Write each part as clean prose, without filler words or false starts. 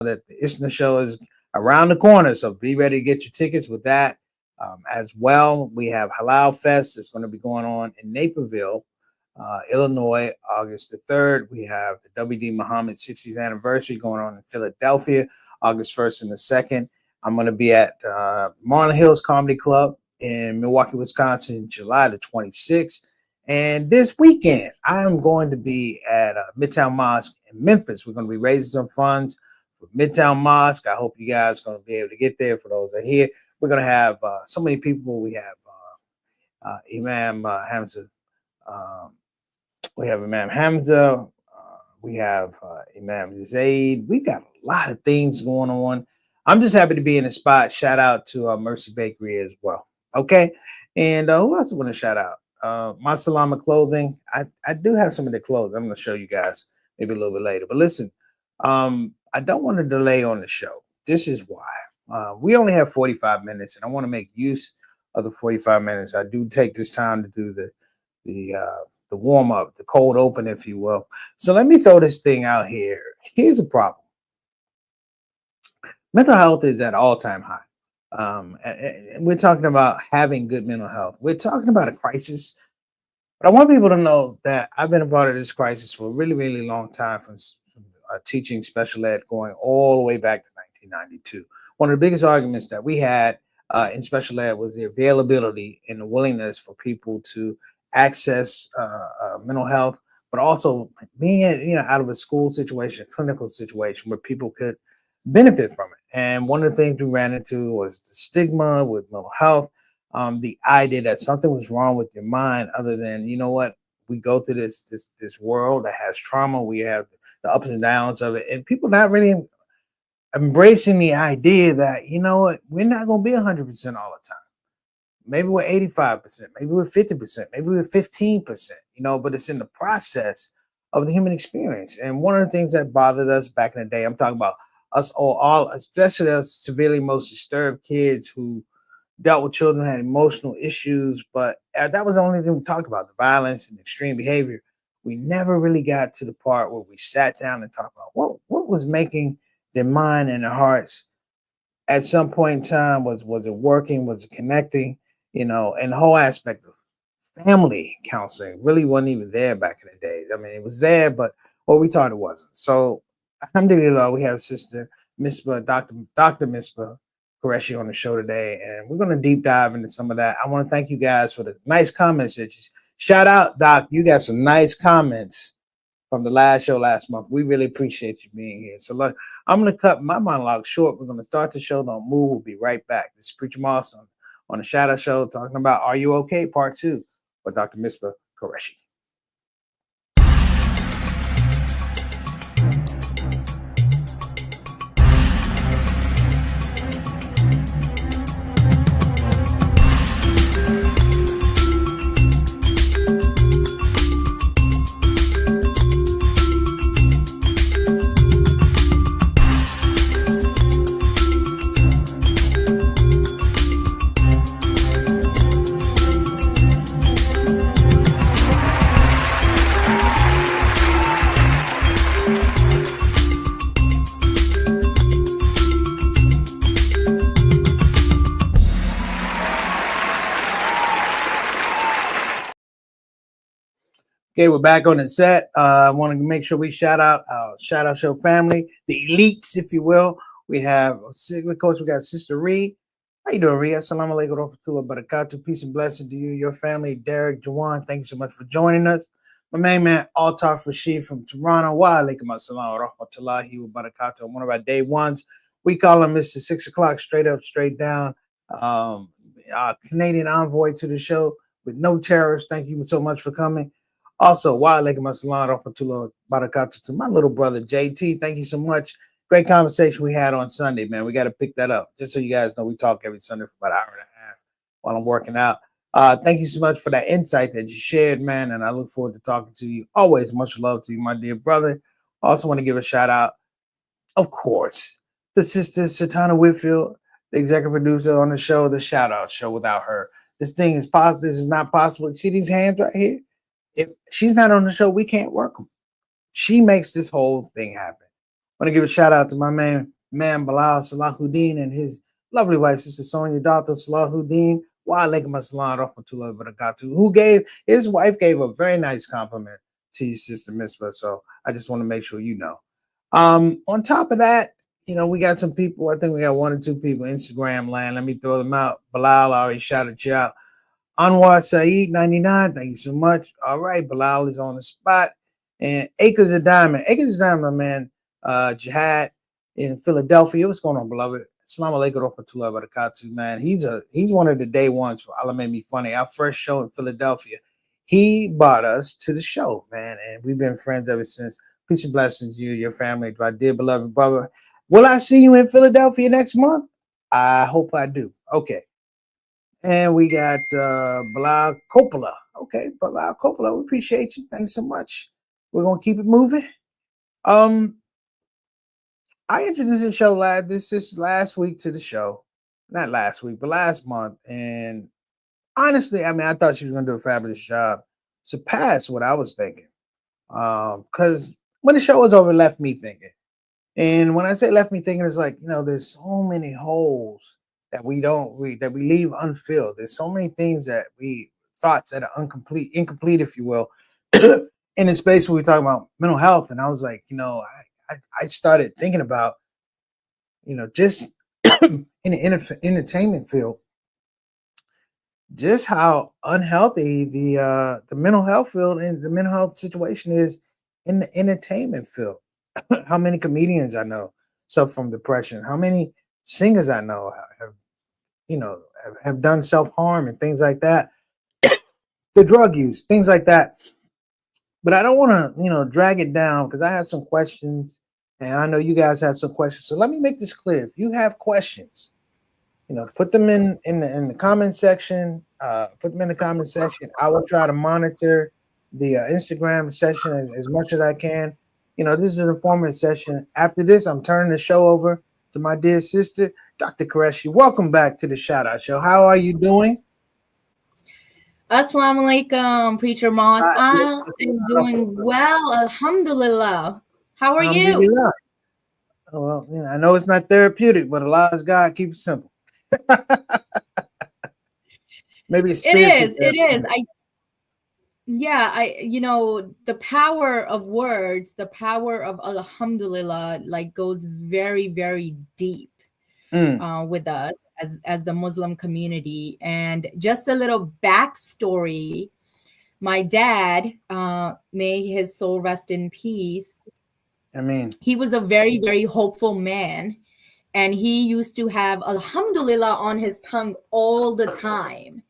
that the ISNA show is around the corner, so be ready to get your tickets with that. As well, we have Halal Fest. It's going to be going on in Naperville, Illinois, August the 3rd. We have the WD Muhammad 60th anniversary going on in Philadelphia, August 1st and the 2nd. I'm going to be at Marlin Hills Comedy Club in Milwaukee, Wisconsin, July the 26th. And this weekend, I'm going to be at Midtown Mosque in Memphis. We're going to be raising some funds for Midtown Mosque. I hope you guys are going to be able to get there for those that are here. We're going to have so many people. We have Imam Hamza. We have Imam Hamza. We have Imam Zaid. We've got a lot of things going on. I'm just happy to be in the spot. Shout out to Mercy Bakery as well. Okay. And who else I want to shout out? My Salama clothing. I do have some of the clothes. I'm going to show you guys maybe a little bit later. But listen, I don't want to delay on the show. This is why. We only have 45 minutes, and I want to make use of the 45 minutes. I do take this time to do the warm up, the cold open, if you will. So let me throw this thing out here. Here's a problem. Mental health is at all-time high. And we're talking about having good mental health. We're talking about a crisis, but I want people to know that I've been a part of this crisis for a really, really long time, from teaching special ed going all the way back to 1992. One of the biggest arguments that we had in special ed was the availability and the willingness for people to access mental health, but also being out of a school situation, a clinical situation where people could benefit from it. And one of the things we ran into was the stigma with mental health, the idea that something was wrong with your mind, other than, you know what, we go through this world that has trauma. We have the ups and downs of it, and people not really embracing the idea that, you know what, we're not going to be 100% all the time. Maybe we're 85%, maybe we're 50%, maybe we're 15%, but it's in the process of the human experience. And one of the things that bothered us back in the day, I'm talking about us all, especially us severely most disturbed kids who dealt with children who had emotional issues, but that was the only thing we talked about, the violence and extreme behavior. We never really got to the part where we sat down and talked about what was making their mind and their hearts at some point in time. Was it working? Was it connecting? And the whole aspect of family counseling really wasn't even there back in the days. I mean, it was there, but we thought it wasn't. So alhamdulillah, we have Sister Misbah, Dr. Misbah Qureshi on the show today, and we're going to deep dive into some of that. I want to thank you guys for the nice comments that you shout out, Doc. You got some nice comments from the last show last month. We really appreciate you being here. So look, I'm going to cut my monologue short. We're going to start the show. Don't move. We'll be right back. This is Preacher Moss on the Shadow Show, talking about Are You Okay? Part 2 with Dr. Misbah Qureshi. Okay, we're back on the set. I want to make sure we shout out our Shout Out Show family, the elites, if you will. We have, of course, we got Sister Ree. How you doing, Ree? Assalamu alaikum wa rahmatullahi wa barakatuh. Peace and blessing to you, your family. Derek, Jawan, thank you so much for joining us. My main man, Altaf Rashid from Toronto. Wa alaikum assalam wa rahmatullahi wa barakatuh. One of our day ones. We call him Mr. 6 o'clock, straight up, straight down. Canadian envoy to the show with no terrorists. Thank you so much for coming. Also, wa alaikum assalam wa rahmatullahi wa barakatuh to my little brother, JT. Thank you so much. Great conversation we had on Sunday, man. We got to pick that up. Just so you guys know, we talk every Sunday for about an hour and a half while I'm working out. Thank you so much for that insight that you shared, man. And I look forward to talking to you. Always much love to you, my dear brother. Also want to give a shout out, of course, to Sister Satana Whitfield, the executive producer on the show, the Shout Out Show. Without her, this thing is possible. This is not possible. See these hands right here? If she's not on the show, we can't work them. She makes this whole thing happen. Want to give a shout out to my man Bilal Salahuddin and his lovely wife, Sister Sonia Dr. Salahuddin. Wa alaikum assalam rahmatullahi wa barakatuh. Who gave his wife gave a very nice compliment to his sister Mitzvah. So I just want to make sure you know. On top of that, we got some people. I think we got one or two people Instagram land. Let me throw them out. Bilal, I already shouted you out. Anwar Saeed 99, thank you so much. All right, Bilal is on the spot. And Acres of Diamond. Acres of Diamond, man. Jihad in Philadelphia. What's going on, beloved? Assalamu alaikum warahmatullahi wabarakatuh, man. He's one of the day ones for Allah Made Me Funny. Our first show in Philadelphia. He brought us to the show, man. And we've been friends ever since. Peace and blessings to you, your family, my dear beloved brother. Will I see you in Philadelphia next month? I hope I do. Okay. And we got Bilal Coppola. Okay, Bilal Coppola, we appreciate you. Thanks so much. We're gonna keep it moving. I introduced the show last week to the show. Not last week, but last month. And honestly, I mean, I thought she was gonna do a fabulous job. Surpassed what I was thinking. Because when the show was over, it left me thinking. And when I say left me thinking, it's like, there's so many holes that we leave unfilled. There's so many things thoughts that are incomplete, if you will, in the space where we talk about mental health. And I was like, I started thinking about, just in the entertainment field, just how unhealthy the mental health field and the mental health situation is in the entertainment field. How many comedians I know suffer from depression? How many singers I know have done self-harm and things like that? The drug use, things like that. But I don't want to, drag it down because I have some questions and I know you guys have some questions. So let me make this clear. If you have questions, put them in the comment section. Put them in the comment section. I will try to monitor the Instagram session as much as I can. This is an informative session. After this, I'm turning the show over to my dear sister, Dr. Qureshi. Welcome back to the Shout Out Show. How are you doing? Assalamu alaikum, Preacher Moss. I am doing well, alhamdulillah. How are you? Well, I know it's not therapeutic, but Allah's God, keep it simple. Maybe it's spiritual. It is. The power of words, the power of alhamdulillah, goes very, very deep with us as the Muslim community. And just a little backstory. My dad, may his soul rest in peace. He was a very, very hopeful man. And he used to have alhamdulillah on his tongue all the time.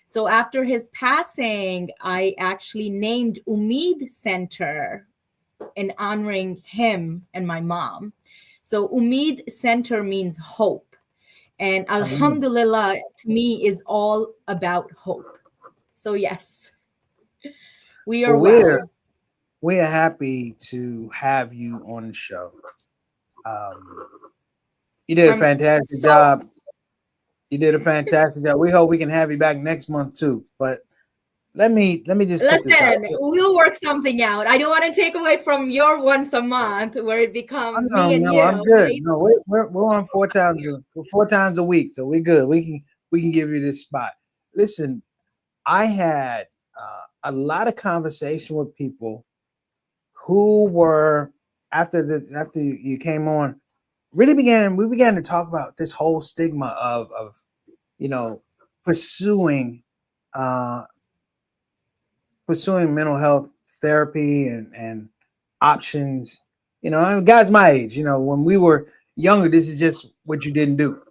So after his passing, I actually named Umeed Center in honoring him and my mom. So Umeed Center means hope. And alhamdulillah to me is all about hope. So yes, we are we are happy to have you on the show. You did a fantastic job. You did a fantastic job. We hope we can have you back next month too. But let me just listen. We'll work something out. I don't want to take away from your once a month where it becomes me and you. I'm good. Right? No, we're on 4 times a week, so we're good. We can give you this spot. Listen, I had a lot of conversation with people who were after you came on. We began to talk about this whole stigma of pursuing mental health therapy and options. Guys my age, when we were younger, this is just what you didn't do.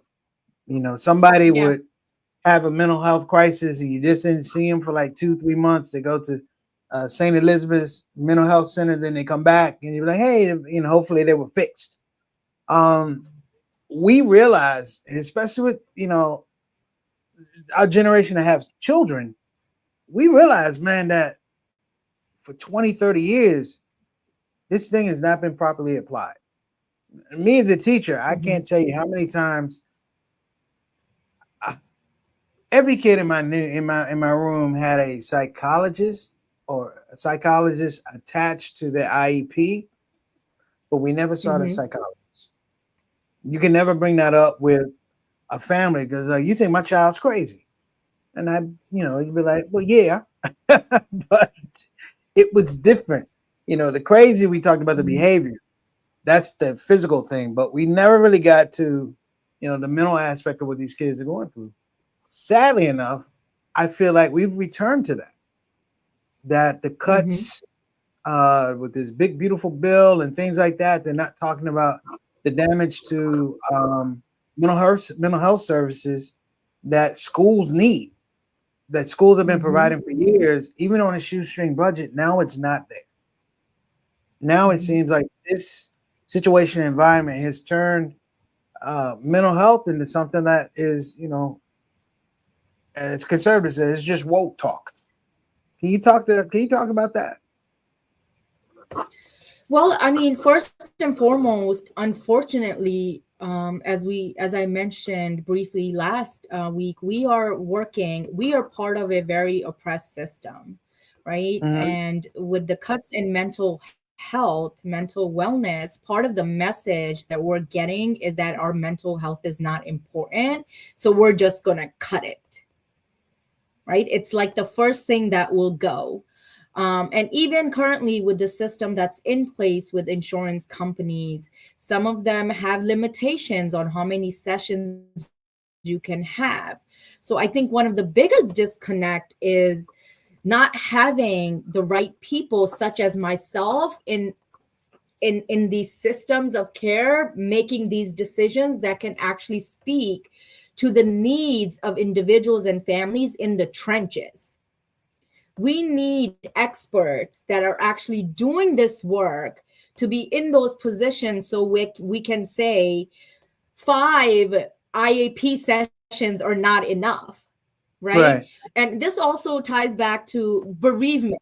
Somebody would have a mental health crisis and you just didn't see them for like 2-3 months. They go to St. Elizabeth's Mental Health Center, then they come back and you're like, hey, hopefully they were fixed. We realize, especially with our generation that have children, we realize, man, that for 20-30 years this thing has not been properly applied. Me as a teacher, I can't tell you how many times every kid in my room had a psychologist attached to their IEP. but we never saw the Mm-hmm. psychologist. You can never bring that up with a family because you think my child's crazy. And you'd be like, well, yeah, but it was different. The crazy, we talked about the behavior. That's the physical thing, but we never really got to, the mental aspect of what these kids are going through. Sadly enough, I feel like we've returned to that the Mm-hmm. cuts with this big, beautiful bill and things like that, they're not talking about the damage to mental health services that schools need, that schools have been Mm-hmm. providing for years, even on a shoestring budget. Now it's not there. Now it Mm-hmm. seems like this situation environment has turned mental health into something that is, as conservatives say, it's just woke talk. Can you talk about that? Well, I mean, first and foremost, unfortunately, as I mentioned briefly last week, we are part of a very oppressed system, right? Mm-hmm. And with the cuts in mental health, mental wellness, part of the message that we're getting is that our mental health is not important. So we're just going to cut it, right? It's like the first thing that will go. And even currently, with the system that's in place with insurance companies, some of them have limitations on how many sessions you can have. So I think one of the biggest disconnect is not having the right people, such as myself, in these systems of care, making these decisions that can actually speak to the needs of individuals and families in the trenches. We need experts that are actually doing this work to be in those positions, so we can say 5 IAP sessions are not enough, right? Right. And this also ties back to bereavement,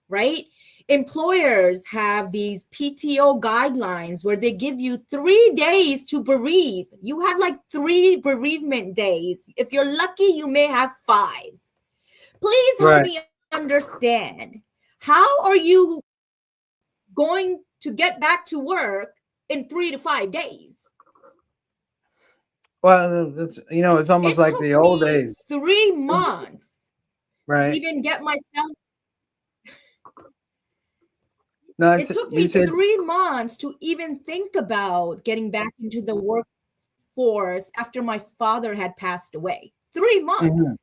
right? Employers have these PTO guidelines where they give you 3 days to bereave. You have like 3 bereavement days. If you're lucky, you may have 5. Please help Right. me understand. How are you going to get back to work in 3 to 5 days? Well, it's almost It like took the old me days, 3 months to right? even get myself. No, It took you me said. 3 months to even think about getting back into the workforce after my father had passed away. 3 Mhm. months.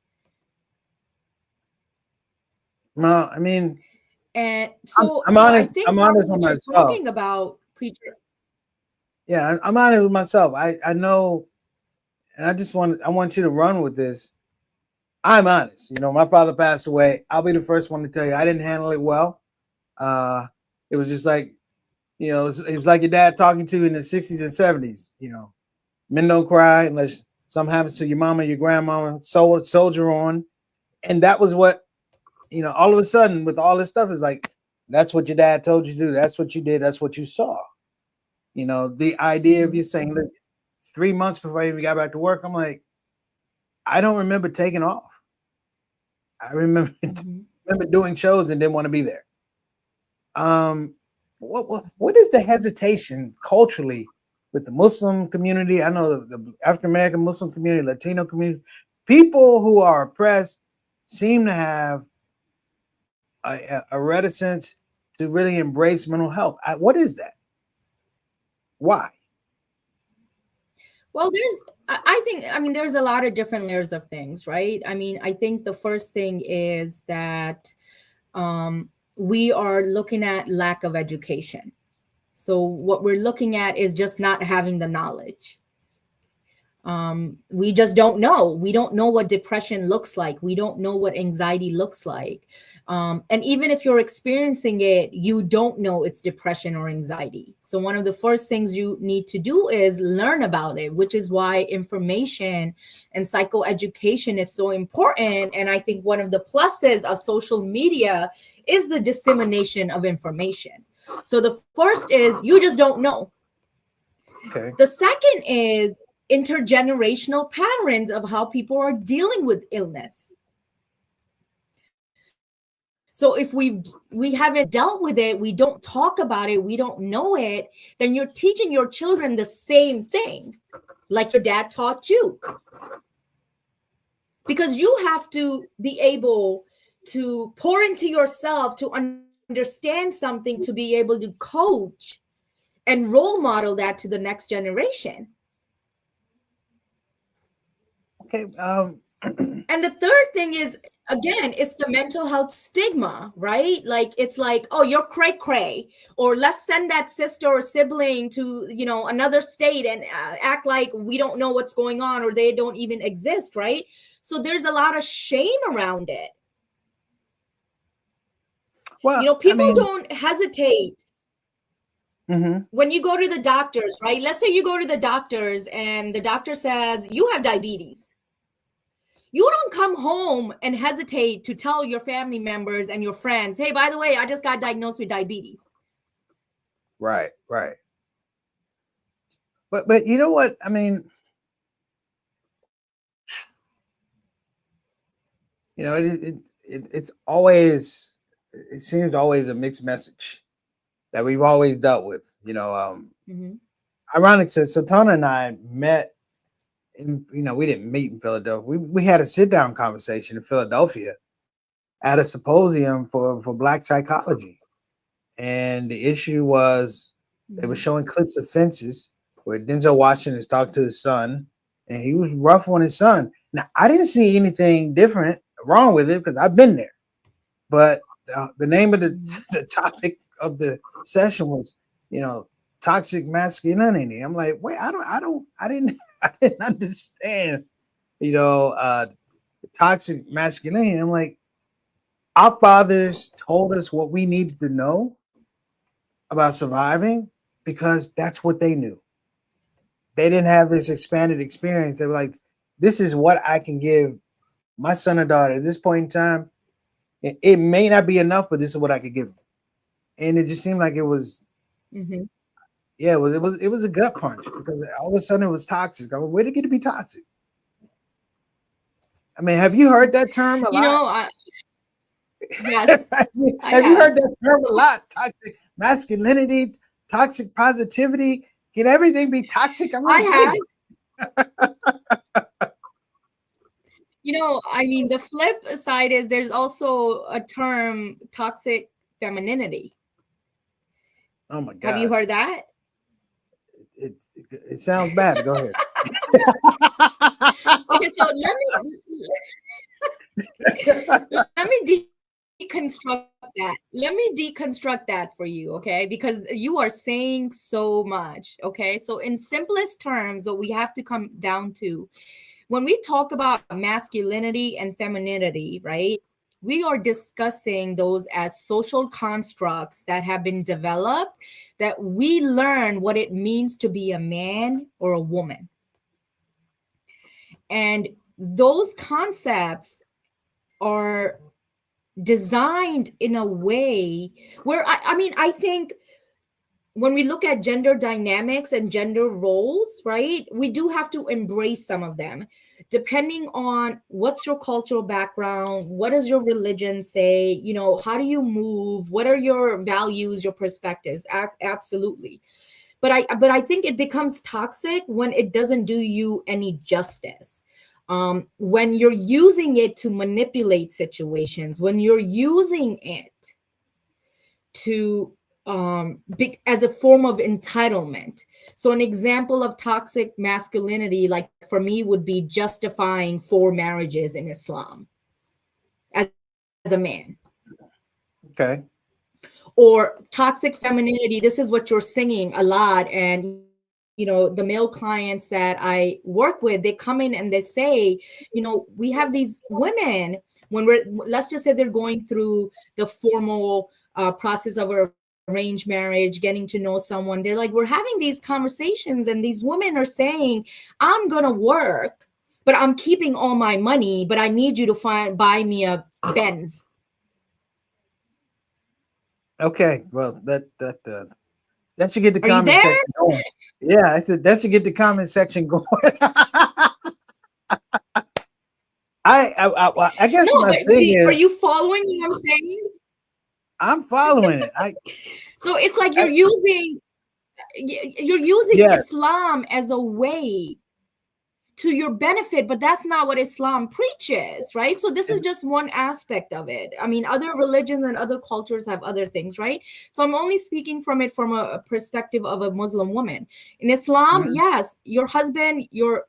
No, I mean, And I'm, so I'm I honest. think I'm part of honest with what you're myself. talking about, preacher. Yeah, I'm honest with myself. I know, and I want you to run with this. I'm honest. My father passed away. I'll be the first one to tell you I didn't handle it well. Uh, it was just like, it was like your dad talking to you in the 60s and 70s. Men don't cry unless something happens to your mama, your grandmama. Soldier on, and that was what, all of a sudden with all this stuff is like, that's what your dad told you to do. That's what you did. That's what you saw. The idea of Mhm. you saying, look, 3 months before I even got back to work, I'm like, I don't remember taking off. I remember Mhm. remember doing shows and didn't want to be there. Um, what is the hesitation culturally with the Muslim community? I know the African American Muslim community, Latino community, people who are oppressed seem to have a reticence to really embrace mental health. What is that? Why? Well, I think, I mean, there's a lot of different layers of things, right? I mean, I think the first thing is that we are looking at lack of education. So what we're looking at is just not having the knowledge. We just don't know. We don't know what depression looks like. We don't know what anxiety looks like. And even if you're experiencing it, you don't know it's depression or anxiety. So, one of the first things you need to do is learn about it, which is why information and psychoeducation is so important. And I think one of the pluses of social media is the dissemination of information. So, the first is you just don't know. Okay. The second is intergenerational patterns of how people are dealing with illness. So if we haven't dealt with it, we don't talk about it, we don't know it, then you're teaching your children the same thing like your dad taught you. Because you have to be able to pour into yourself to understand something, to be able to coach and role model that to the next generation. Okay. And the third thing is, again, it's the mental health stigma, right? Like, it's like, oh, you're cray cray, or let's send that sister or sibling to, another state and act like we don't know what's going on, or they don't even exist, right? So there's a lot of shame around it. Well, people don't hesitate. Mm-hmm. When you go to the doctors, right? Let's say you go to the doctors and the doctor says you have diabetes. You don't come home and hesitate to tell your family members and your friends, hey, by the way, I just got diagnosed with diabetes. Right. But you know what? I mean, it's always, it seems always a mixed message that we've always dealt with. Mm-hmm. Ironic, so Tona and I met. We didn't meet in Philadelphia. We had a sit down conversation in Philadelphia at a symposium for Black psychology, and the issue was they were showing clips of Fences where Denzel Washington is talking to his son, and he was rough on his son. Now, I didn't see anything different wrong with it because I've been there, but the name of the topic of the session was, toxic masculinity. I'm like, wait, I didn't understand, toxic masculinity. I'm like, our fathers told us what we needed to know about surviving because that's what they knew. They didn't have this expanded experience. They were like, this is what I can give my son or daughter at this point in time. It may not be enough, but this is what I could give them. And it just seemed like it was, yeah, it was a gut punch because all of a sudden it was toxic. I mean, where did it get to be toxic? I mean, have you heard that term a lot? Yes. have you heard that term a lot? Toxic masculinity, toxic positivity. Can everything be toxic? I have. The flip side is there's also a term, toxic femininity. Oh my God. Have you heard that? It sounds bad. Go ahead. Okay, so let me deconstruct that. Let me deconstruct that for you, okay? Because you are saying so much, okay? So in simplest terms, what we have to come down to, when we talk about masculinity and femininity, right? We are discussing those as social constructs that have been developed, that we learn what it means to be a man or a woman. And those concepts are designed in a way where, I think when we look at gender dynamics and gender roles, right, we do have to embrace some of them, depending on what's your cultural background, what does your religion say, how do you move, what are your values, your perspectives. Absolutely. But I think it becomes toxic when it doesn't do you any justice. When you're using it to manipulate situations, when you're using it to as a form of entitlement. So an example of toxic masculinity, like for me, would be justifying 4 marriages in Islam as a man. Okay. Or toxic femininity. This is what you're singing a lot. And, the male clients that I work with, they come in and they say, we have these women, let's just say they're going through the formal process of a arranged marriage, getting to know someone. They're like, we're having these conversations and these women are saying, I'm going to work, but I'm keeping all my money, but I need you to buy me a Benz. Okay. Well, that should get the Are comment section going. Yeah, I said that should get the comment section going. I guess my thing is, are you following what I'm saying? I'm following it. So it's like I you're using yeah. Islam as a way to your benefit, but that's not what Islam preaches, right? So this is It's, just one aspect of it. I mean, other religions and other cultures have other things, right? So I'm only speaking from it from a perspective of a Muslim woman. In Islam, mhm. yes, your husband, your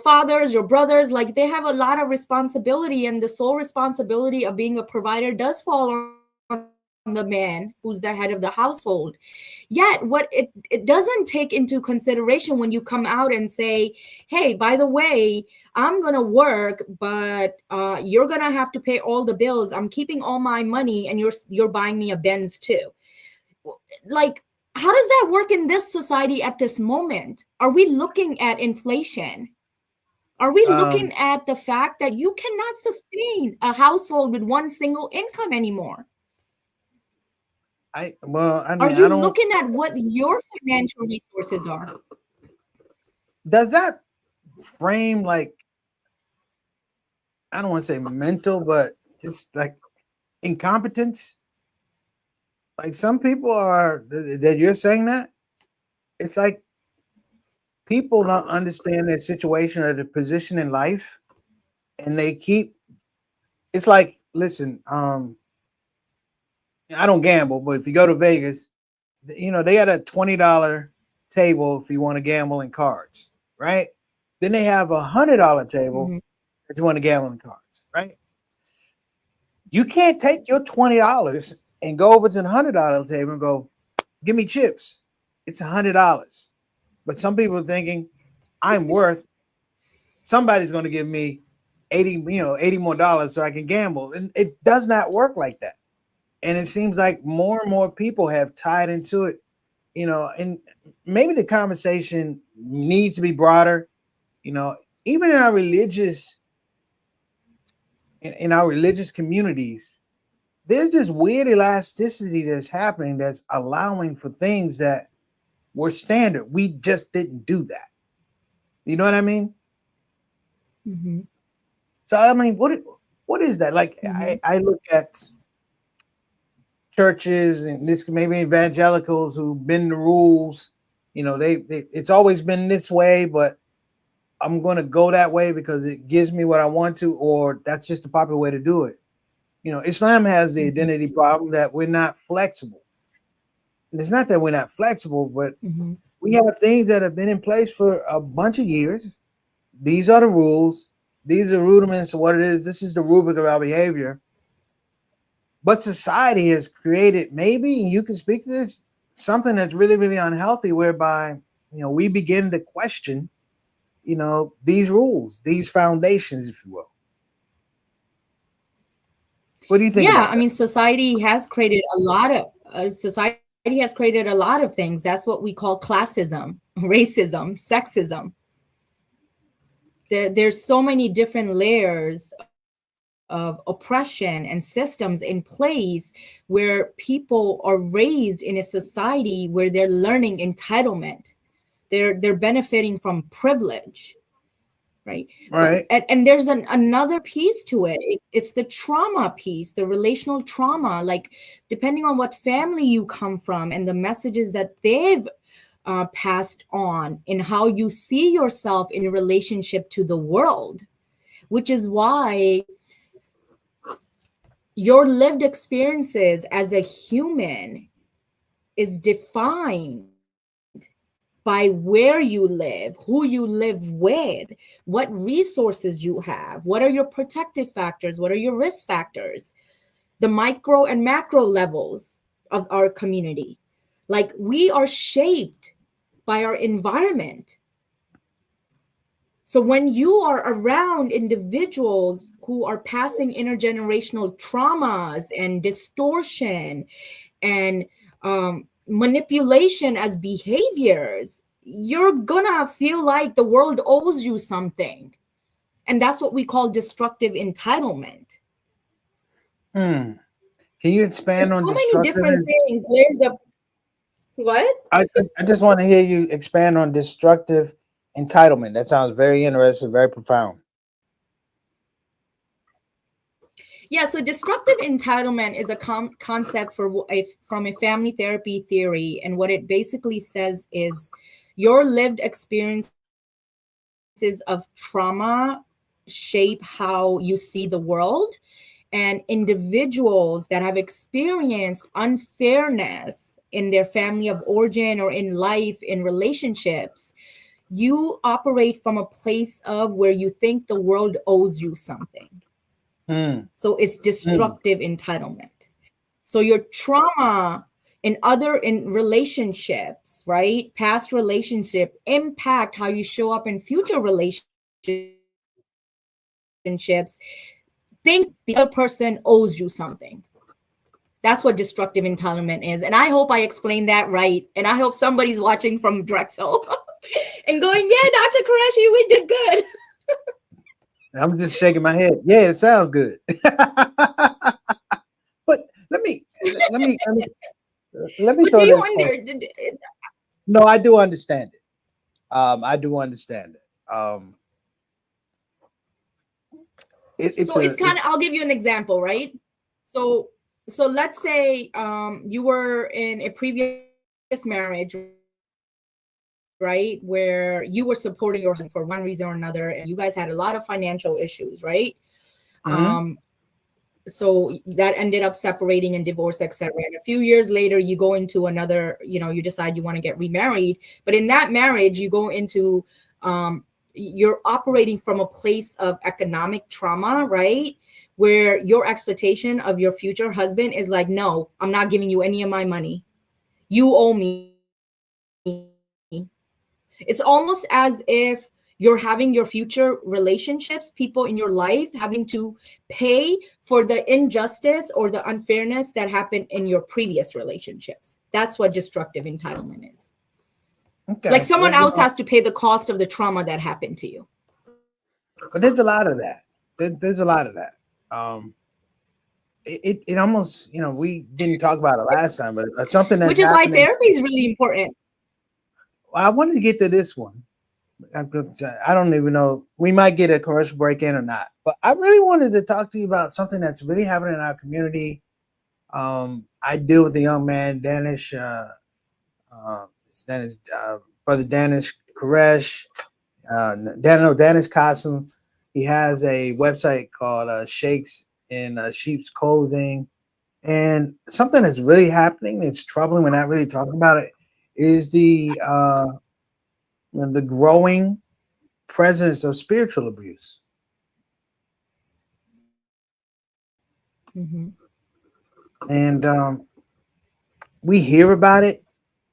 fathers, your brothers, like they have a lot of responsibility, and the sole responsibility of being a provider does fall on the man who's the head of the household. Yet what it doesn't take into consideration when you come out and say, hey, by the way, I'm gonna work, but you're gonna have to pay all the bills. I'm keeping all my money, and you're buying me a Benz too. Like, how does that work in this society at this moment? Are we looking at inflation? Are we looking um, at the fact that you cannot sustain a household with one single income anymore? I Are mean, I you don't. looking at what your financial resources are? Does that frame like, I don't want to say mental, but just like incompetence? Like some people are that you're saying that it's like people don't understand their situation or their position in life, and they keep. It's like, listen, I don't gamble, but if you go to Vegas, they got a $20 table if you want to gamble in cards, right? Then they have $100 table Mhm. if you want to gamble in cards, right? You can't take your $20 and go over to the $100 table and go, give me chips. It's $100. But some people are thinking, I'm worth, somebody's going to give me 80 more dollars so I can gamble. And it does not work like that. And it seems like more and more people have tied into it, and maybe the conversation needs to be broader, you know, even in our religious communities, there's this weird elasticity that's happening that's allowing for things that were standard. We just didn't do that. You know what I mean? Mhm. So I mean, what is that? Like Mhm. I look at churches and this maybe evangelicals who bend the rules. They it's always been this way, but I'm going to go that way because it gives me what I want to, or that's just the popular way to do it. Islam has the Mhm. identity problem that we're not flexible. And it's not that we're not flexible, but Mhm. we have things that have been in place for a bunch of years. These are the rules. These are rudiments of what it is. This is the rubric of our behavior. But society has created, maybe you can speak to this, something that's really, really unhealthy, whereby we begin to question, these rules, these foundations, if you will. What do you think Yeah, about I that? mean, society has created a lot of things. That's what we call classism, racism, sexism. There's so many different layers of oppression and systems in place where people are raised in a society where they're learning entitlement. They're benefiting from privilege, right? But Right. and there's another piece to it. It's the trauma piece, the relational trauma, like depending on what family you come from and the messages that they've passed on in how you see yourself in relationship to the world, which is why your lived experiences as a human is defined by where you live, who you live with, what resources you have, what are your protective factors, what are your risk factors, the micro and macro levels of our community. Like we are shaped by our environment. So when you are around individuals who are passing intergenerational traumas and distortion and manipulation as behaviors, you're gonna feel like the world owes you something. And that's what we call destructive entitlement. Hmm. Can you expand There's on so many destructive? different things. Layers of what? I just want to hear you expand on destructive entitlement. That sounds very interesting, very profound. Yeah, so destructive entitlement is a concept from a family therapy theory. And what it basically says is your lived experiences of trauma shape how you see the world. And individuals that have experienced unfairness in their family of origin or in life, in relationships, you operate from a place of where you think the world owes you something. So it's destructive entitlement. So your trauma in relationships, right? Past relationship impact how you show up in future relationships. Think the other person owes you something. That's what destructive entitlement is. And I hope I explained that right. And I hope somebody's watching from Drexel and going, yeah, Dr. Qureshi, we did good. I'm just shaking my head. Yeah, it sounds good. But let me What do throw you this. wonder? No, I do understand it. I do understand it. So it's kind of, I'll give you an example, right? So let's say you were in a previous marriage, right, where you were supporting your husband for one reason or another, and you guys had a lot of financial issues, right? So that ended up separating and divorce, etc. And a few years later, you go into another, you decide you want to get remarried. But in that marriage, you go into, you're operating from a place of economic trauma, right? Where your expectation of your future husband is like, no, I'm not giving you any of my money. You owe me. It's almost as if you're having your future relationships, people in your life having to pay for the injustice or the unfairness that happened in your previous relationships. That's what destructive entitlement is. Okay. Like someone else has to pay the cost of the trauma that happened to you. But there's a lot of that. There's a lot of that. It almost, we didn't talk about it last time, but something that's which is why therapy is really important. I wanted to get to this one. I don't even know. We might get a commercial break in or not, but I really wanted to talk to you about something that's really happening in our community. I deal with a young man, Danish, brother Danish Quresh, Danish Qasim. He has a website called Shakes in Sheep's Clothing. And something that's really happening, it's troubling, we're not really talking about it, is the growing presence of spiritual abuse. Mm-hmm. And we hear about it.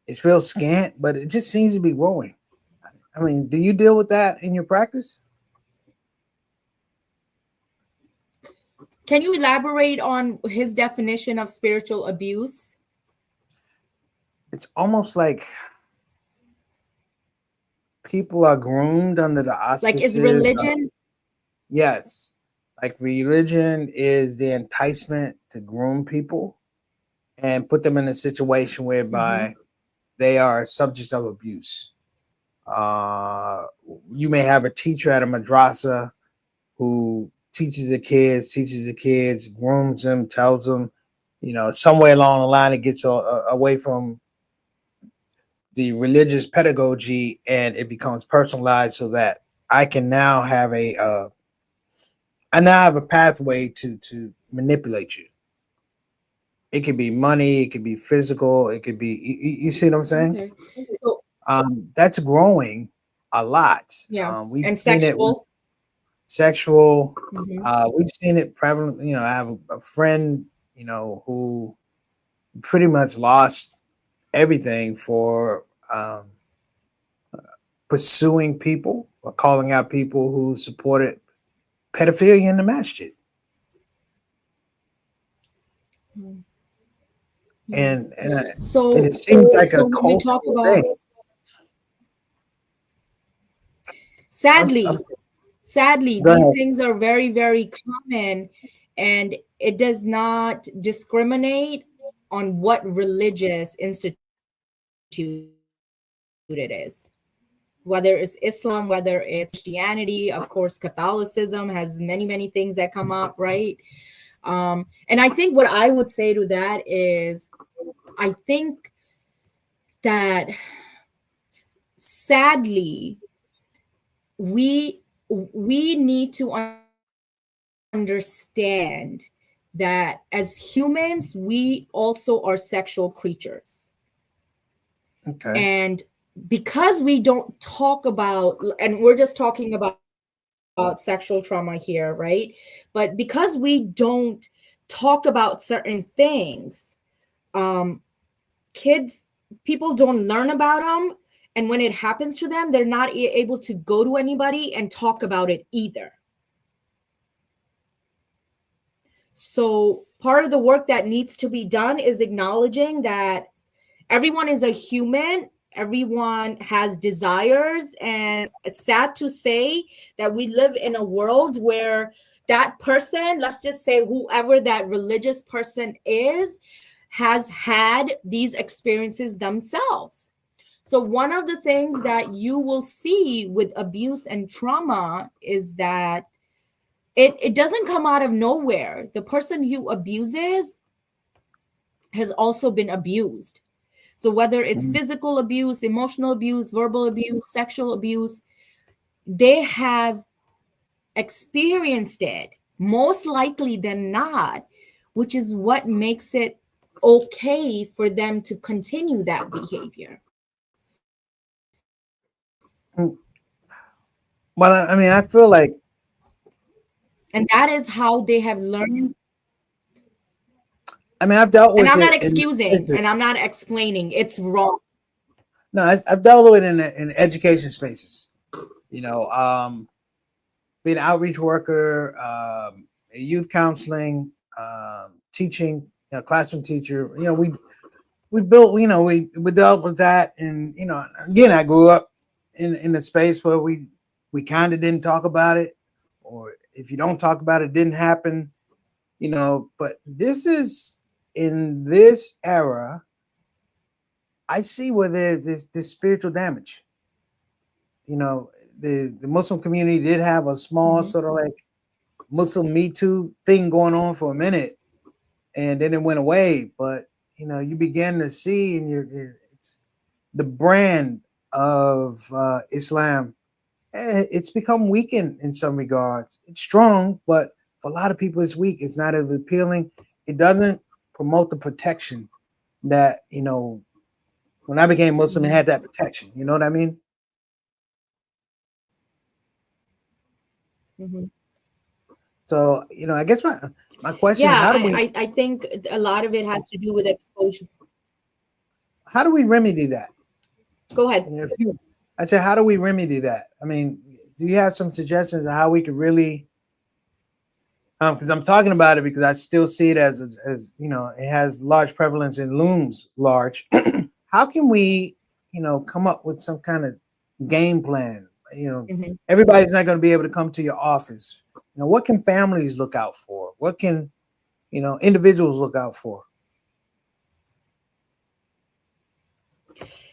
It's real scant, but it just seems to be growing. I mean, do you deal with that in your practice? Can you elaborate on his definition of spiritual abuse? It's almost like people are groomed under the auspices. Like, is religion? Yes. Like, religion is the enticement to groom people and put them in a situation whereby they are subjects of abuse. You may have a teacher at a madrasa who teaches the kids, grooms them, tells them, somewhere along the line it gets away from the religious pedagogy and it becomes personalized, so that I can now have a pathway to manipulate you. It could be money, it could be physical, it could be, you see what I'm saying? Okay. So, that's growing a lot. Yeah. We've and seen sexual. Sexual. We've seen it prevalent. I have a friend, who pretty much lost everything for pursuing people or calling out people who supported pedophilia in the masjid. And so it seems like a when we talk about thing. Sadly, these things are very, very common, and it does not discriminate on what religious institute it is. Whether it's Islam, whether it's Christianity, of course, Catholicism has many, many things that come up, right? And I think what I would say to that is, I think that sadly we need to understand that as humans we also are sexual creatures. Okay. And because we don't talk about, and we're just talking about sexual trauma here, right? But because we don't talk about certain things, um, kids, people don't learn about them. And when it happens to them, they're not able to go to anybody and talk about it either. So part of the work that needs to be done is acknowledging that everyone is a human, everyone has desires, and it's sad to say that we live in a world where that person, let's just say whoever that religious person is, has had these experiences themselves. So one of the things that you will see with abuse and trauma is that it doesn't come out of nowhere. The person who abuses has also been abused. So whether it's Mhm. physical abuse, emotional abuse, verbal abuse, sexual abuse, they have experienced it most likely than not, which is what makes it okay for them to continue that behavior. Mm. Well, I mean, I feel like, And that is how they have learned. I mean, I've dealt And with I'm not it in, excusing and I'm not explaining. It's wrong. no, I've dealt with it in education spaces. You know, being an outreach worker, youth counseling, teaching, classroom teacher. You know, we built. You know, we dealt with that, and you know, again, I grew up in a space where we kind of didn't talk about it, or if you don't talk about it, it didn't happen. You know, but this is in this era. I see where there's this spiritual damage. You know, the Muslim community did have a small Mhm. sort of like Muslim Me Too thing going on for a minute, and then it went away. But you know, you begin to see in it's the brand of Islam. It's become weakened in some regards. It's strong, but for a lot of people, it's weak. It's not as appealing. It doesn't promote the protection that when I became Muslim, it Mhm. had that protection. You know what I mean? Mhm. So I guess my question is, Yeah, I think a lot of it has to do with exposure. how do we remedy that? Go ahead. And if you, I said, how do we remedy that? I mean, do you have some suggestions of how we could really? Because I'm talking about it because I still see it as it has large prevalence and looms large. How can we come up with some kind of game plan? Mhm. Everybody's not going to be able to come to your office. What can families look out for? What can individuals look out for?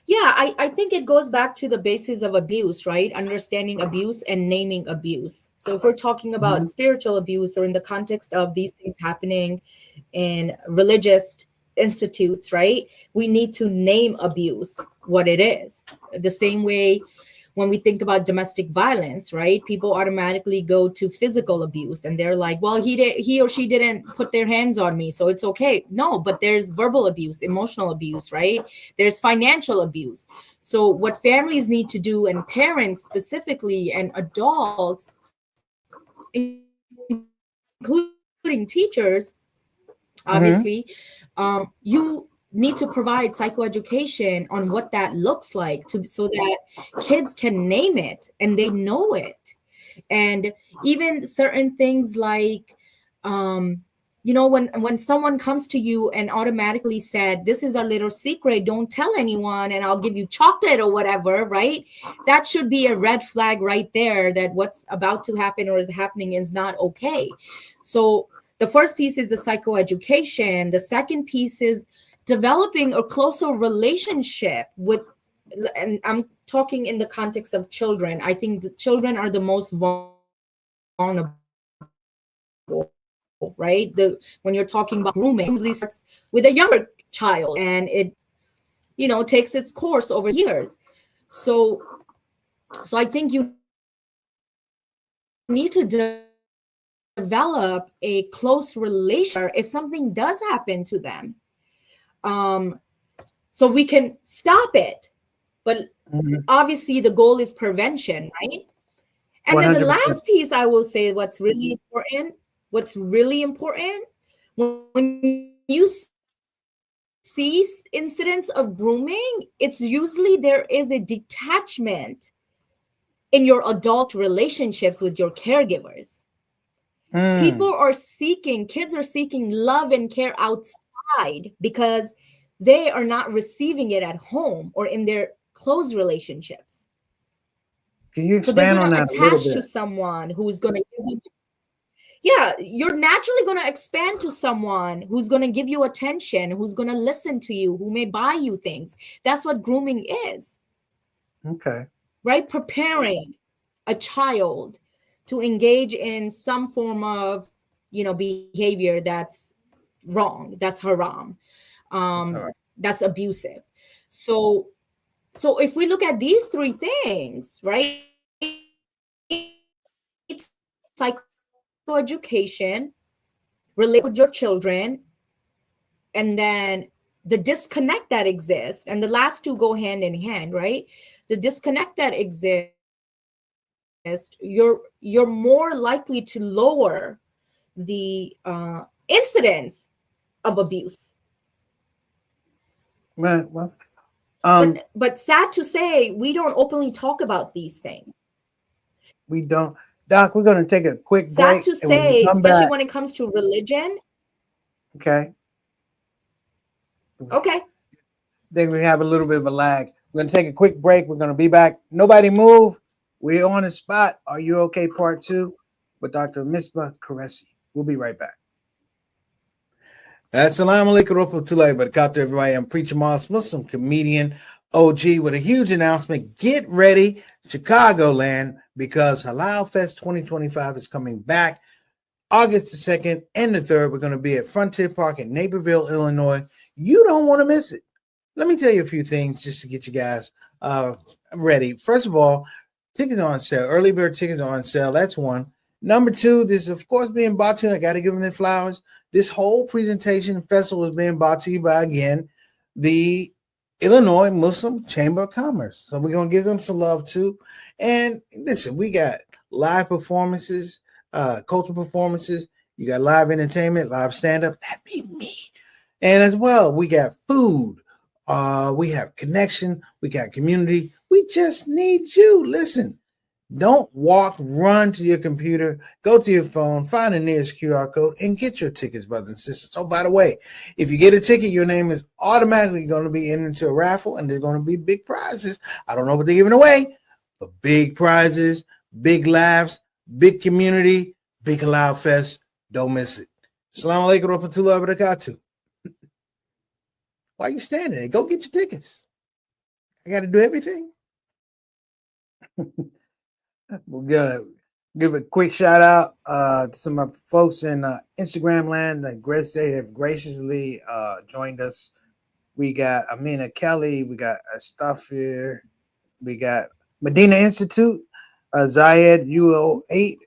Yeah, I think it goes back to the basis of abuse, right? Understanding abuse and naming abuse. So if we're talking about Mhm. spiritual abuse or in the context of these things happening in religious institutes, right? We need to name abuse what it is. The same way when we think about domestic violence, right? People automatically go to physical abuse and they're like, well, he or she didn't put their hands on me, so it's okay. No, but there's verbal abuse, emotional abuse, right? There's financial abuse. So what families need to do, and parents specifically and adults, including teachers, obviously, Mhm. you need to provide psychoeducation on what that looks like so that kids can name it and they know it. And even certain things like, um, when someone comes to you and automatically said, this is our little secret, don't tell anyone, and I'll give you chocolate or whatever, right? That should be a red flag right there, that what's about to happen or is happening is not okay. So the first piece is the psychoeducation. The second piece is developing a closer relationship with, and I'm talking in the context of children. I think the children are the most vulnerable, right? right? When you're talking about grooming, it usually starts with a younger child, and it, takes its course over years. So I think you need to develop a close relationship if something does happen to them, so we can stop it. But obviously the goal is prevention, right? And then the 100%. last piece I will say, what's really important, when you see incidents of grooming, it's usually there is a detachment in your adult relationships with your caregivers. Kids are seeking love and care outside because they are not receiving it at home or in their close relationships. Can you So they're expand going on to that a little attach to bit? someone who's going to give them, yeah, you're naturally going to expand to someone who's going to give you attention, who's going to listen to you, who may buy you things. That's what grooming is. Okay. Right? Preparing a child to engage in some form of, behavior that's wrong, that's haram, That's all right. that's abusive. So if we look at these three things, right? Psychoeducation, relate with your children, and then the disconnect that exists, and the last two go hand in hand, right? The disconnect that exists, you're more likely to lower the incidence of abuse. Right. Well, But sad to say, we don't openly talk about these things. we don't. Doc, we're going to take a quick Sad break, to and when we say, come especially back, when it comes to religion. okay, Okay. then we have a little bit of a lag. We're going to take a quick break. We're going to be back. Nobody move. We're on the spot. Are you okay? Part 2 with Dr. Misbah Qureshi. We'll be right back. Assalamu alaikum warahmatullahi wabarakatuh, everybody. I'm Preacher Moss, Muslim comedian, OG, with a huge announcement. Get ready, Chicagoland, because Halal Fest 2025 is coming back August the 2nd and the 3rd. We're going to be at Frontier Park in Naperville, Illinois. You don't want to miss it. Let me tell you a few things just to get you guys ready. First of all, tickets are on sale. Early bird tickets are on sale. That's one. Number two, this is, of course, being brought to you. I got to give them their flowers. This whole presentation festival is being brought to you by, again, the Illinois Muslim Chamber of Commerce. So we're going to give them some love, too. And listen, we got live performances, cultural performances. You got live entertainment, live stand-up. That'd be me. And as well, we got food. We have connection. We got community. We just need you. Listen. Don't walk, run to your computer, go to your phone, find the nearest QR code, and get your tickets, brothers and sisters. Oh, by the way, if you get a ticket, your name is automatically going to be entered into a raffle, and there's going to be big prizes. I don't know what they're giving away, but big prizes, big laughs, big community, big Halal Fest. Don't miss it. Assalamu alaikum warahmatullahi wabarakatuh. Why are you standing there? Go get your tickets. I got to do everything. We're gonna give a quick shout out to some of my folks in Instagram land that they have graciously joined us. We got Amina Kelly, we got Astafir, we got Medina Institute, Zayed UO8,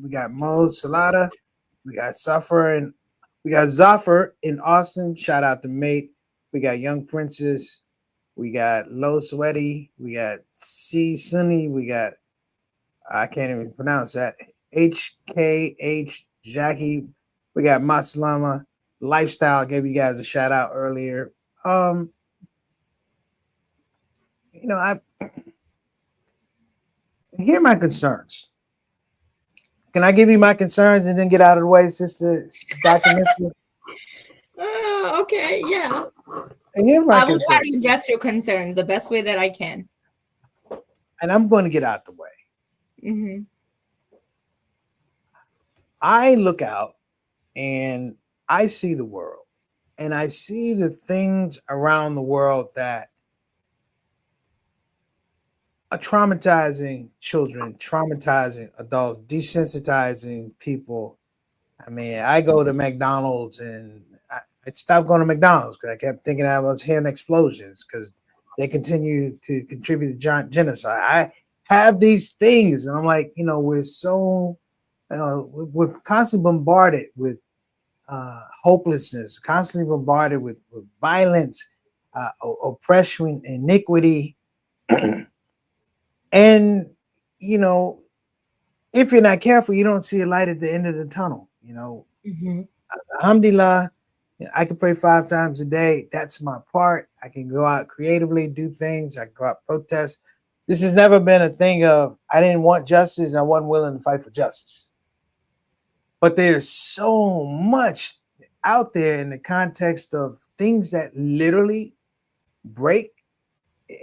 we got Mo Salada, we got Zafar in Austin. Shout out to Mate. We got Young Princess. We got Low Sweaty. We got C Sunny. We got, I can't even pronounce that, HKH Jackie. We got Maslama Lifestyle. I gave you guys a shout out earlier. I here are my concerns. Can I give you my concerns and then get out of the way, Sister Dr. Mitchell? Okay, yeah. I will try to address your concerns the best way that I can. And I'm going to get out the way. Mm-hmm. I look out and I see the world, and I see the things around the world that are traumatizing children, traumatizing adults, desensitizing people. I mean, I go to McDonald's and I stopped going to McDonald's because I kept thinking I was hearing explosions because they continue to contribute to genocide. I have these things, and I'm like, we're so we're constantly bombarded with hopelessness, constantly bombarded with violence, oppression, iniquity, and if you're not careful, you don't see a light at the end of the tunnel. Mm-hmm. Alhamdulillah, I can pray 5 times a day. That's my part. I can go out creatively, do things. I can go out protest. This has never been a thing of I didn't want justice and I wasn't willing to fight for justice. But there's so much out there in the context of things that literally break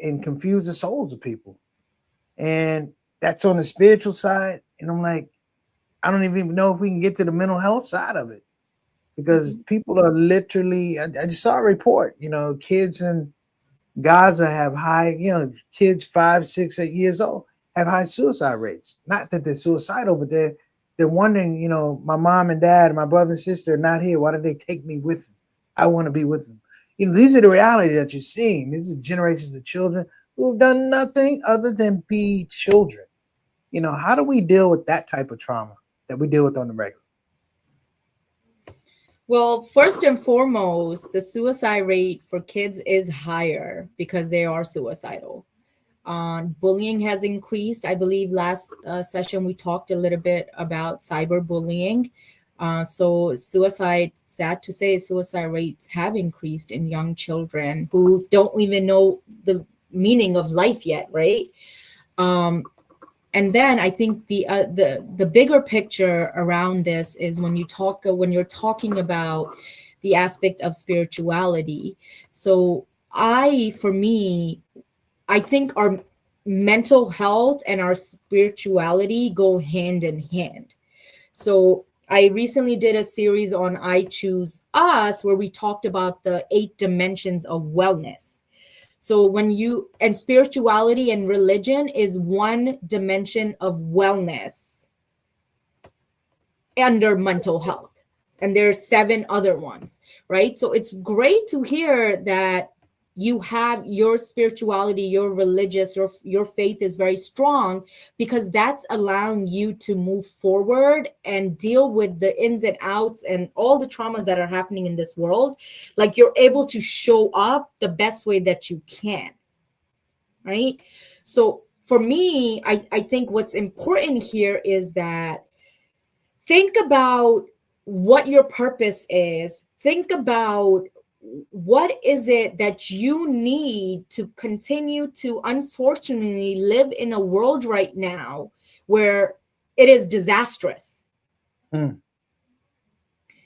and confuse the souls of people. And that's on the spiritual side. And I'm like, I don't even know if we can get to the mental health side of it because people are literally, I just saw a report, kids in Gaza have high, kids 5, 6, 8 years old have high suicide rates. Not that they're suicidal, but they're wondering, my mom and dad and my brother and sister are not here. Why did they take me with them? I want to be with them. These are the realities that you're seeing. These are generations of children who have done nothing other than be children. How do we deal with that type of trauma that we deal with on the regular? Well, first and foremost, the suicide rate for kids is higher because they are suicidal. Bullying has increased. I believe last session we talked a little bit about cyberbullying. So suicide, sad to say, suicide rates have increased in young children who don't even know the meaning of life yet, right? And then I think the bigger picture around this is when you're talking about the aspect of spirituality. So for me, I think our mental health and our spirituality go hand in hand. So I recently did a series on I Choose Us where we talked about the 8 dimensions of wellness. So and spirituality and religion is one dimension of wellness under mental health. And there's 7 other ones, right? So it's great to hear that you have your spirituality, your religious, your faith is very strong because that's allowing you to move forward and deal with the ins and outs and all the traumas that are happening in this world. Like you're able to show up the best way that you can, right? So for me, I think what's important here is that think about what your purpose is. Think about what is it that you need to continue to, unfortunately, live in a world right now where it is disastrous.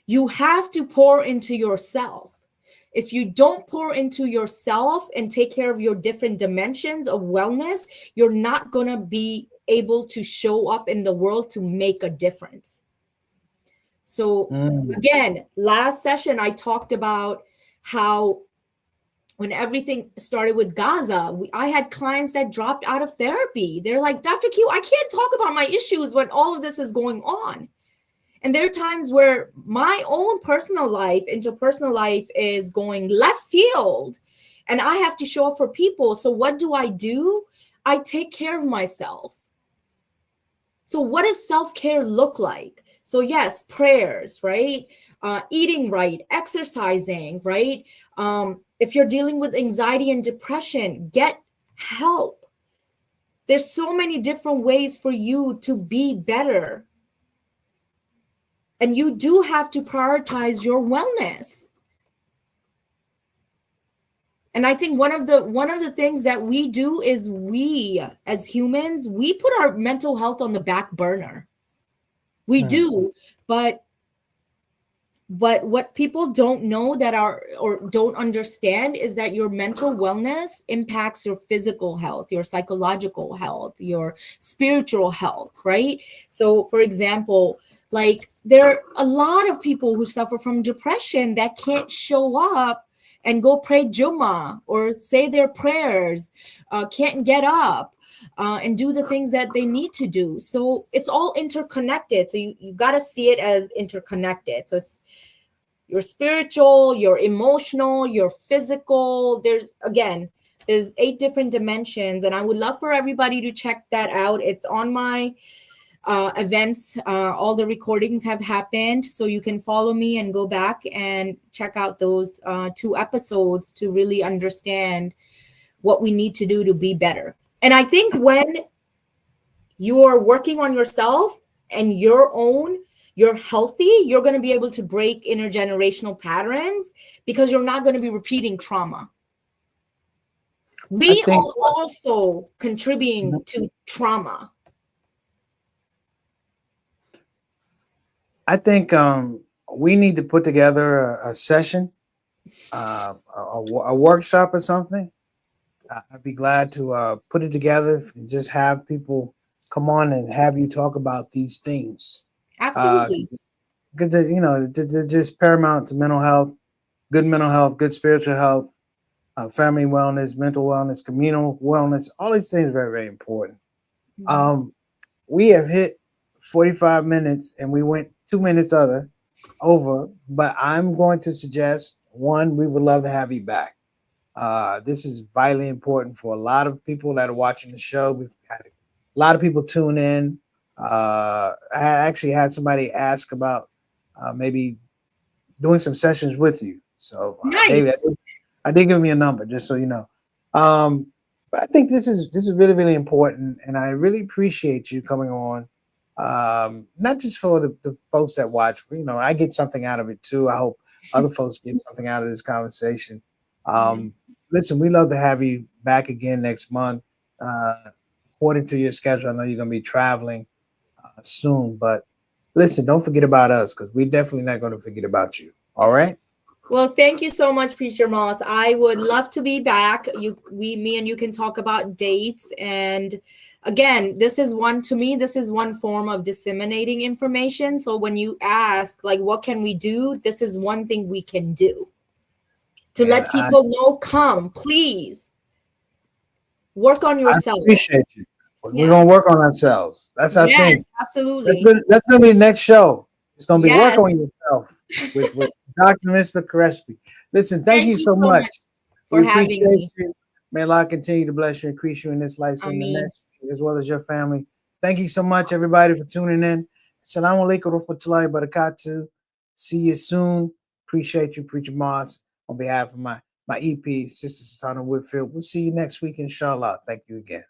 You have to pour into yourself. If you don't pour into yourself and take care of your different dimensions of wellness, you're not going to be able to show up in the world to make a difference. So again, last session, I talked about how when everything started with Gaza, I had clients that dropped out of therapy. They're like, Dr. Q, I can't talk about my issues when all of this is going on. And there are times where my own personal life, interpersonal life is going left field and I have to show up for people. So what do? I take care of myself. So what does self-care look like? So yes, prayers, right? Eating right, exercising, right? If you're dealing with anxiety and depression, get help. There's so many different ways for you to be better. And you do have to prioritize your wellness. And I think one of the things that we do is we, as humans, we put our mental health on the back burner. We do, but what people don't know or don't understand is that your mental wellness impacts your physical health, your psychological health, your spiritual health, right? So for example, like there are a lot of people who suffer from depression that can't show up and go pray Jummah or say their prayers, can't get up. and do the things that they need to do. So it's all interconnected. So you got to see it as interconnected. So your spiritual, your emotional, your physical. There's 8 different dimensions, and I would love for everybody to check that out. It's on my events. All the recordings have happened, so you can follow me and go back and check out those 2 episodes to really understand what we need to do to be better. And I think when you're working on yourself and you're healthy, you're going to be able to break intergenerational patterns because you're not going to be repeating trauma. We are also contributing to trauma. I think we need to put together a session, a workshop or something. I'd be glad to put it together and just have people come on and have you talk about these things. Absolutely. Because they're just paramount to mental health, good spiritual health, family wellness, mental wellness, communal wellness. All these things are very, very important. Mm-hmm. We have hit 45 minutes and we went 2 minutes over, but I'm going to suggest, one, we would love to have you back. This is vitally important for a lot of people that are watching the show. We've had a lot of people tune in. I actually had somebody ask about maybe doing some sessions with you. So nice. David, I did give me a number just so you know. But I think this is really, really important, and I really appreciate you coming on. Not just for the folks that watch, I get something out of it too. I hope other folks get something out of this conversation. Listen, we love to have you back again next month. According to your schedule, I know you're going to be traveling soon, but listen, don't forget about us because we're definitely not going to forget about you. All right? Well, thank you so much, Preacher Moss. I would love to be back. Me and you can talk about dates. And again, this is one form of disseminating information. So when you ask, like, what can we do? This is one thing we can do to let people know, come, please work on yourself. I appreciate you. We're going to work on ourselves. That's our thing. Absolutely. That's going to be the next show. It's going to be work on yourself with Dr. Misbah Qureshi. Listen, thank you so much for having me. You. May Allah continue to bless you, increase you in this life and the next, as well as your family. Thank you so much, everybody, for tuning in. Assalamu alaikum wa rahmatullahi wa barakatuh. See you soon. Appreciate you, Preacher Moss. On behalf of my EP, Sister Susanna Whitfield. We'll see you next week, inshallah. Thank you again.